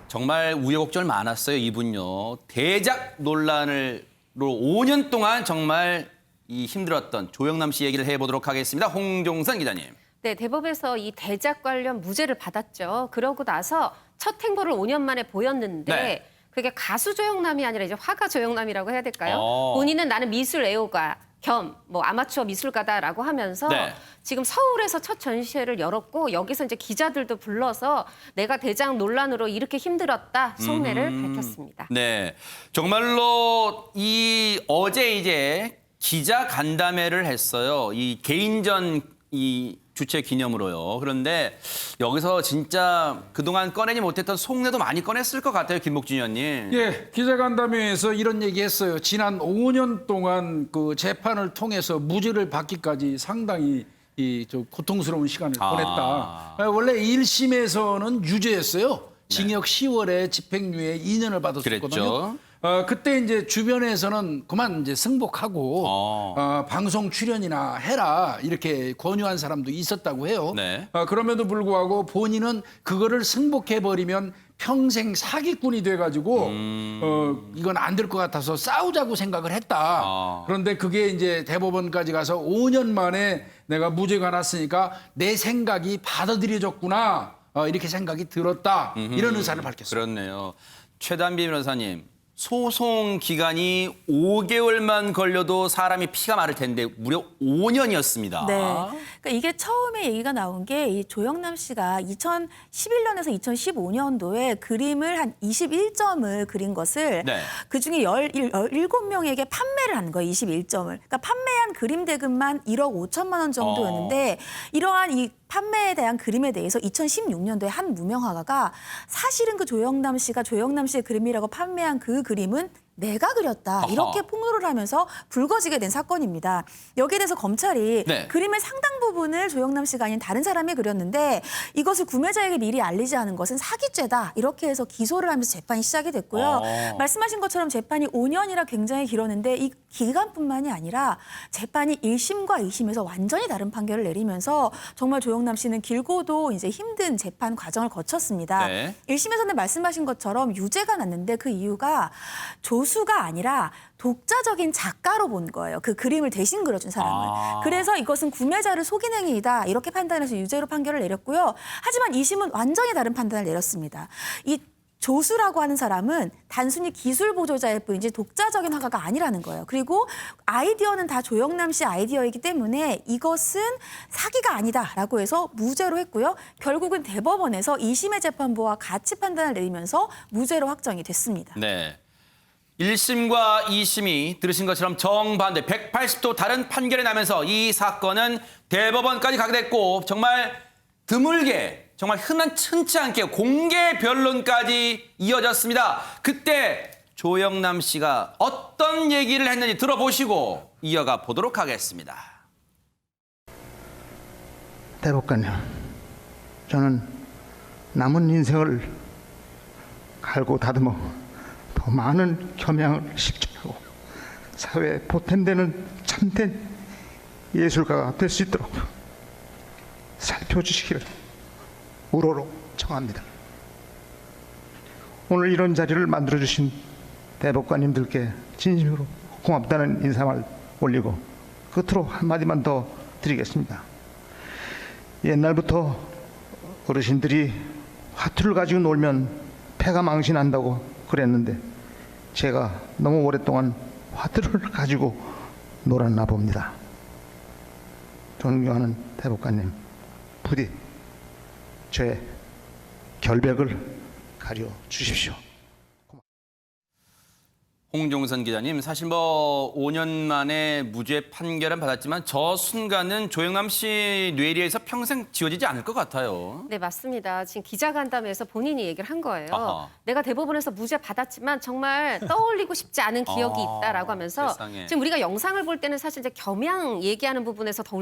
정말 우여곡절 많았어요, 이분요. 대작 논란으로 5년 동안 정말 힘들었던 조영남 씨 얘기를 해보도록 하겠습니다. 홍종선 기자님. 네, 대법에서 이 대작 관련 무죄를 받았죠. 그러고 나서 첫 행보를 5년 만에 보였는데 네. 그게 가수 조영남이 아니라 이제 화가 조영남이라고 해야 될까요? 어. 본인은 나는 미술 애호가 겸 뭐 아마추어 미술가다라고 하면서 네. 지금 서울에서 첫 전시회를 열었고 여기서 이제 기자들도 불러서 내가 대작 논란으로 이렇게 힘들었다 속내를 밝혔습니다. 네, 정말로 어제 이제 기자 간담회를 했어요. 이 개인전 주최 기념으로요. 그런데 여기서 진짜 그동안 꺼내지 못했던 속내도 많이 꺼냈을 것 같아요, 김복준 의원님. 예, 기자간담회에서 이런 얘기했어요. 지난 5년 동안 그 재판을 통해서 무죄를 받기까지 상당히 좀 고통스러운 시간을 보냈다. 원래 1심에서는 유죄였어요. 징역 10월에 집행유예 2년을 받았었거든요. 그랬죠. 그때 이제 주변에서는 그만 이제 승복하고 방송 출연이나 해라 이렇게 권유한 사람도 있었다고 해요. 네. 그럼에도 불구하고 본인은 그거를 승복해 버리면 평생 사기꾼이 돼가지고 이건 안 될 것 같아서 싸우자고 생각을 했다. 그런데 그게 이제 대법원까지 가서 5년 만에 내가 무죄가 났으니까 내 생각이 받아들여졌구나. 이렇게 생각이 들었다. 이런 의사를 밝혔습니다. 그렇네요. 최단비 변호사님, 소송 기간이 5개월만 걸려도 사람이 피가 마를 텐데 무려 5년이었습니다. 네. 그러니까 이게 처음에 얘기가 나온 게 이 조영남 씨가 2011년에서 2015년도에 그림을 한 21점을 그린 것을 네. 그중에 17명에게 판매를 한 거예요. 21점을. 그러니까 판매한 그림 대금만 1억 5천만 원 정도였는데 이러한 이 판매에 대한 그림에 대해서 2016년도에 한 무명 화가가 사실은 그 조영남 씨가 조영남 씨의 그림이라고 판매한 그 그림은 내가 그렸다. 이렇게 폭로를 하면서 불거지게 된 사건입니다. 여기에 대해서 검찰이 네. 그림의 상당 부분을 조영남 씨가 아닌 다른 사람이 그렸는데 이것을 구매자에게 미리 알리지 않은 것은 사기죄다. 이렇게 해서 기소를 하면서 재판이 시작이 됐고요. 말씀하신 것처럼 재판이 5년이라 굉장히 길었는데 이 기간뿐만이 아니라 재판이 1심과 2심에서 완전히 다른 판결을 내리면서 정말 조영남 씨는 길고도 이제 힘든 재판 과정을 거쳤습니다. 네. 1심에서는 말씀하신 것처럼 유죄가 났는데 그 이유가 조수가 아니라 독자적인 작가로 본 거예요. 그 그림을 대신 그려준 사람을. 그래서 이것은 구매자를 속인 행위이다. 이렇게 판단해서 유죄로 판결을 내렸고요. 하지만 2심은 완전히 다른 판단을 내렸습니다. 이 조수라고 하는 사람은 단순히 기술 보조자일 뿐이지 독자적인 화가가 아니라는 거예요. 그리고 아이디어는 다 조영남 씨 아이디어이기 때문에 이것은 사기가 아니다라고 해서 무죄로 했고요. 결국은 대법원에서 2심의 재판부와 같이 판단을 내리면서 무죄로 확정이 됐습니다. 네. 1심과 2심이 들으신 것처럼 정반대 180도 다른 판결이 나면서 이 사건은 대법원까지 가게 됐고 정말 드물게 정말 흔치 않게 공개 변론까지 이어졌습니다. 그때 조영남 씨가 어떤 얘기를 했는지 들어보시고 이어가 보도록 하겠습니다. 대법관님, 저는 남은 인생을 갈고 다듬어 더 많은 겸양을 실천하고 사회에 보탬되는 참된 예술가가 될 수 있도록 살펴주시기를 우러러 청합니다. 오늘 이런 자리를 만들어주신 대법관님들께 진심으로 고맙다는 인사말 올리고 끝으로 한마디만 더 드리겠습니다. 옛날부터 어르신들이 화투를 가지고 놀면 패가 망신한다고 그랬는데 제가 너무 오랫동안 화투를 가지고 놀았나 봅니다. 존경하는 대법관님, 부디 저의 결백을 가려 주십시오. 홍종선 기자님, 사실 5년 만에 무죄 판결은 받았지만 저 순간은 조영남 씨 뇌리에서 평생 지워지지 않을 것 같아요. 네, 맞습니다. 지금 기자간담회에서 본인이 얘기를 한 거예요. 아하. 내가 대법원에서 무죄 받았지만 정말 떠올리고 싶지 않은 기억이 있다라고 하면서 세상에. 지금 우리가 영상을 볼 때는 사실 이제 겸양 얘기하는 부분에서 더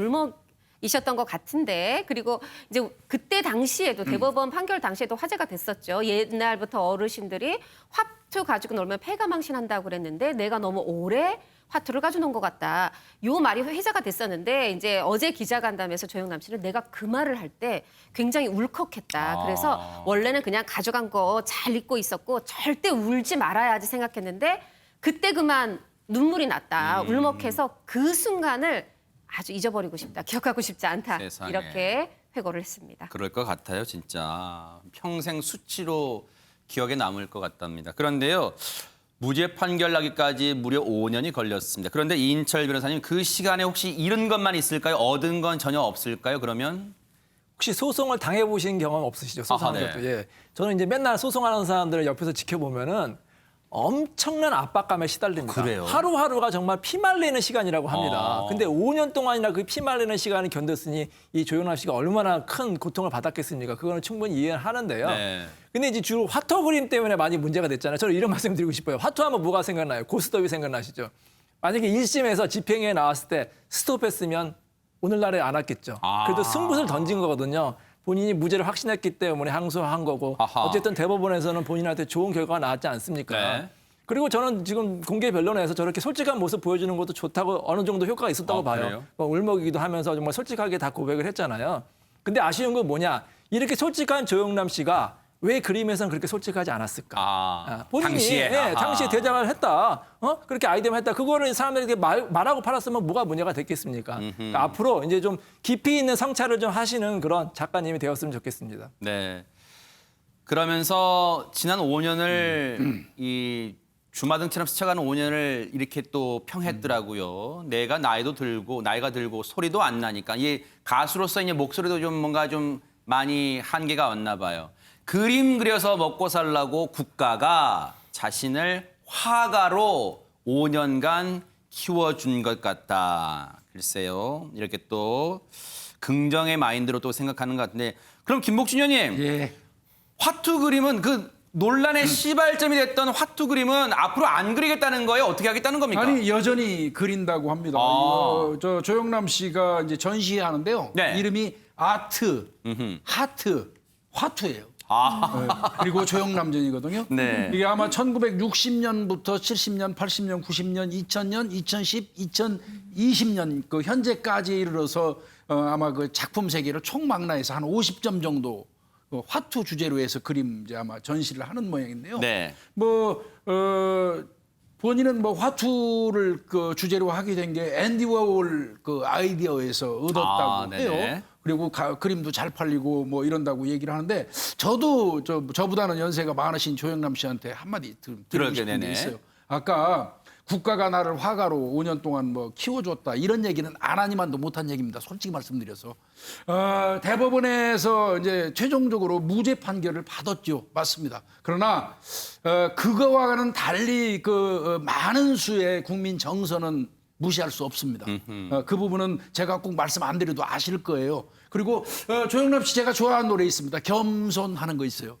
이셨던 것 같은데 그리고 이제 그때 당시에도 대법원 판결 당시에도 화제가 됐었죠. 옛날부터 어르신들이 화투 가지고 놀면 패가 망신한다고 그랬는데 내가 너무 오래 화투를 가져놓은 것 같다. 요 말이 회자가 됐었는데 이제 어제 기자간담회에서 조영남 씨는 내가 그 말을 할 때 굉장히 울컥했다. 그래서 원래는 그냥 가져간 거 잘 잊고 있었고 절대 울지 말아야지 생각했는데 그때 그만 눈물이 났다. 울먹해서 그 순간을 아주 잊어버리고 싶다. 기억하고 싶지 않다. 세상에. 이렇게 회고를 했습니다. 그럴 것 같아요, 진짜. 평생 수치로 기억에 남을 것 같답니다. 그런데요, 무죄 판결 나기까지 무려 5년이 걸렸습니다. 그런데 이인철 변호사님, 그 시간에 혹시 잃은 것만 있을까요? 얻은 건 전혀 없을까요? 그러면? 혹시 소송을 당해보신 경험 없으시죠? 소송할 아하, 네. 것도. 예. 저는 이제 맨날 소송하는 사람들을 옆에서 지켜보면은 엄청난 압박감에 시달립니다. 그래요? 하루하루가 정말 피말리는 시간이라고 합니다. 근데 5년 동안이나 그 피말리는 시간을 견뎠으니 이 조영남 씨가 얼마나 큰 고통을 받았겠습니까? 그거는 충분히 이해하는데요. 네. 근데 이제 주로 화투 그림 때문에 많이 문제가 됐잖아요. 저는 이런 말씀 드리고 싶어요. 화투하면 뭐가 생각나요? 고스톱이 생각나시죠? 만약에 1심에서 집행유예 나왔을 때 스톱했으면 오늘날에 안 왔겠죠. 그래도 승부를 던진 거거든요. 본인이 무죄를 확신했기 때문에 항소한 거고 아하. 어쨌든 대법원에서는 본인한테 좋은 결과가 나왔지 않습니까? 네. 그리고 저는 지금 공개 변론에서 저렇게 솔직한 모습 보여주는 것도 좋다고 어느 정도 효과가 있었다고 봐요. 그래요? 뭐 울먹이기도 하면서 정말 솔직하게 다 고백을 했잖아요. 근데 아쉬운 건 뭐냐? 이렇게 솔직한 조영남 씨가 왜 그림에서는 그렇게 솔직하지 않았을까? 본인이 당시에. 아하. 당시에 대장을 했다. 그렇게 아이디어만 했다. 그거를 사람들에게 말하고 팔았으면 뭐가 문제가 됐겠습니까? 그러니까 앞으로 이제 좀 깊이 있는 성찰을 좀 하시는 그런 작가님이 되었으면 좋겠습니다. 네. 그러면서 지난 5년을 이 주마등처럼 스쳐가는 5년을 이렇게 또 평했더라고요. 내가 나이가 들고 소리도 안 나니까 이 가수로서 이제 목소리도 좀 뭔가 좀 많이 한계가 왔나 봐요. 그림 그려서 먹고 살라고 국가가 자신을 화가로 5년간 키워준 것 같다. 글쎄요. 이렇게 또 긍정의 마인드로 또 생각하는 것 같은데 그럼 김복준 의원님 예. 화투 그림은 그 논란의 시발점이 됐던 화투 그림은 앞으로 안 그리겠다는 거예요? 어떻게 하겠다는 겁니까? 아니 여전히 그린다고 합니다. 이거 저 조영남 씨가 이제 전시하는데요. 네. 이름이 아트, 하트, 화투예요. 네. 그리고 조영남전이거든요. 네. 이게 아마 1960년부터 70년, 80년, 90년, 2000년, 2010, 2020년 그 현재까지 이르러서 아마 그 작품 세계를 총망라해서 한 50점 정도 그 화투 주제로 해서 그림 이제 아마 전시를 하는 모양인데요. 네. 본인은 뭐 화투를 그 주제로 하게 된 게 앤디 워홀 그 아이디어에서 얻었다고 네네. 해요. 그리고 그림도 잘 팔리고 뭐 이런다고 얘기를 하는데 저도 저보다는 연세가 많으신 조영남 씨한테 한마디 드리고 싶은 게 네네. 있어요. 아까 국가가 나를 화가로 5년 동안 뭐 키워줬다 이런 얘기는 안 하니만도 못한 얘기입니다. 솔직히 말씀드려서 대법원에서 이제 최종적으로 무죄 판결을 받았죠. 맞습니다. 그러나 그거와는 달리 그 많은 수의 국민 정서는 무시할 수 없습니다. 그 부분은 제가 꼭 말씀 안 드려도 아실 거예요. 그리고 조영남 씨 제가 좋아하는 노래 있습니다. 겸손하는 거 있어요.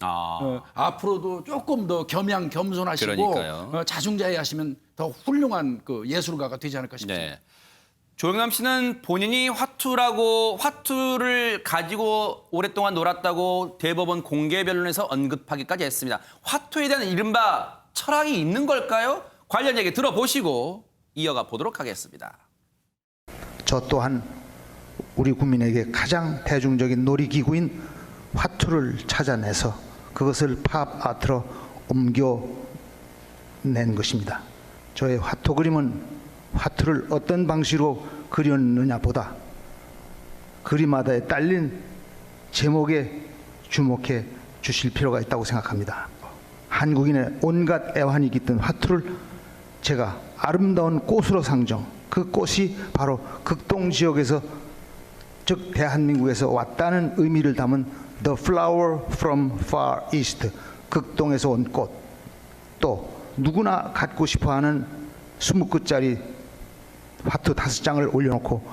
앞으로도 조금 더 겸손하시고 그러니까요. 자중자애하시면 더 훌륭한 그 예술가가 되지 않을까 싶습니다. 네. 조영남 씨는 본인이 화투를 가지고 오랫동안 놀았다고 대법원 공개 변론에서 언급하기까지 했습니다. 화투에 대한 이른바 철학이 있는 걸까요? 관련 얘기 들어보시고 이어가 보도록 하겠습니다. 저 또한 우리 국민에게 가장 대중적인 놀이기구인 화투를 찾아내서 그것을 팝 아트로 옮겨낸 것입니다. 저의 화투 그림은 화투를 어떤 방식으로 그렸느냐 보다 그림마다에 딸린 제목에 주목해 주실 필요가 있다고 생각합니다. 한국인의 온갖 애환이 깃든 화투를 제가 아름다운 꽃으로 상정, 그 꽃이 바로 극동 지역에서 즉 대한민국에서 왔다는 의미를 담은 The Flower from Far East, 극동에서 온 꽃. 또 누구나 갖고 싶어하는 20끝짜리 화투 5장을 올려놓고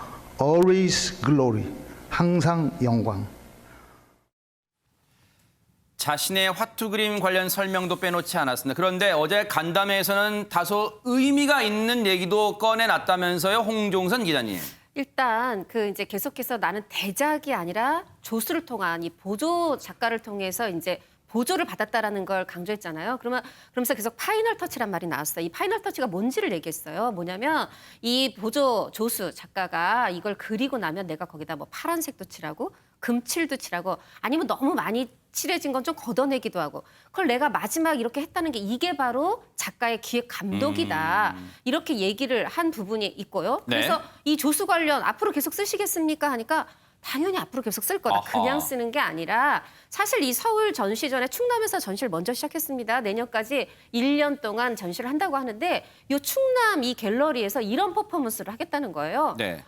Always Glory, 항상 영광. 자신의 화투 그림 관련 설명도 빼놓지 않았습니다. 그런데 어제 간담회에서는 다소 의미가 있는 얘기도 꺼내놨다면서요, 홍종선 기자님. 일단 그 이제 계속해서 나는 대작이 아니라 조수를 통한 이 보조 작가를 통해서 이제 보조를 받았다라는 걸 강조했잖아요. 그러면서 계속 파이널 터치란 말이 나왔어요. 이 파이널 터치가 뭔지를 얘기했어요. 뭐냐면 이 보조 조수 작가가 이걸 그리고 나면 내가 거기다 뭐 파란색도 칠하고 금칠도 칠하고 아니면 너무 많이 칠해진 건 좀 걷어내기도 하고 그걸 내가 마지막 이렇게 했다는 게 이게 바로 작가의 기획 감독이다. 이렇게 얘기를 한 부분이 있고요. 네. 그래서 이 조수 관련 앞으로 계속 쓰시겠습니까? 하니까 당연히 앞으로 계속 쓸 거다. 아하. 그냥 쓰는 게 아니라 사실 이 서울 전시 전에 충남에서 전시를 먼저 시작했습니다. 내년까지 1년 동안 전시를 한다고 하는데 이 충남 이 갤러리에서 이런 퍼포먼스를 하겠다는 거예요. 네.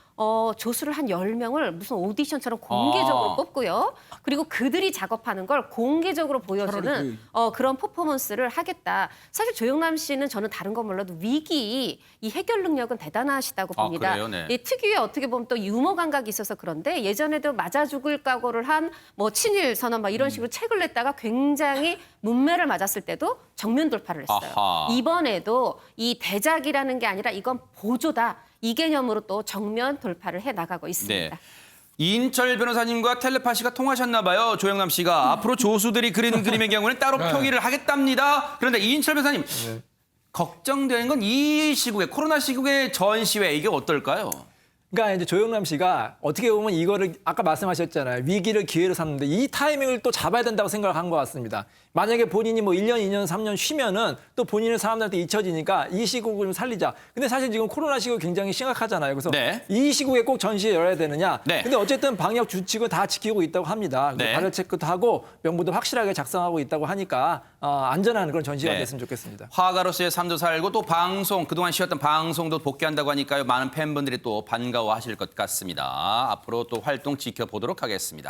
조수를 한 10명을 무슨 오디션처럼 공개적으로 뽑고요. 그리고 그들이 작업하는 걸 공개적으로 보여주는 그런 퍼포먼스를 하겠다. 사실 조영남 씨는 저는 다른 건 몰라도 위기 이 해결 능력은 대단하시다고 아, 봅니다. 그래요? 네. 이 특유의 어떻게 보면 또 유머 감각이 있어서 그런데 예전에도 맞아 죽을 각오를 한 뭐 친일 선언 막 이런 식으로 책을 냈다가 굉장히 문매를 맞았을 때도 정면 돌파를 했어요. 아하. 이번에도 이 대작이라는 게 아니라 이건 보조다. 이 개념으로 또 정면 돌파를 해 나가고 있습니다. 네. 이인철 변호사님과 텔레파시가 통하셨나 봐요. 조영남 씨가 앞으로 조수들이 그리는 그림의 경우는 따로 표기를 하겠답니다. 그런데 이인철 변호사님 걱정되는 건 이 시국에 코로나 시국의 전시회 이게 어떨까요? 그러니까 이제 조영남 씨가 어떻게 보면 이거를 아까 말씀하셨잖아요. 위기를 기회로 삼는데 이 타이밍을 또 잡아야 된다고 생각을 한 것 같습니다. 만약에 본인이 뭐 1년, 2년, 3년 쉬면은 또 본인은 사람들한테 잊혀지니까 이 시국을 좀 살리자. 근데 사실 지금 코로나 시국 굉장히 심각하잖아요. 그래서 네. 이 시국에 꼭 전시회 열어야 되느냐. 네. 근데 어쨌든 방역 주칙은 다 지키고 있다고 합니다. 네. 발열 체크도 하고 명부도 확실하게 작성하고 있다고 하니까 안전한 그런 전시가 네. 됐으면 좋겠습니다. 화가로서의 삶도 살고 또 방송 그동안 쉬었던 방송도 복귀한다고 하니까요. 많은 팬분들이 또 반가워하실 것 같습니다. 앞으로 또 활동 지켜보도록 하겠습니다.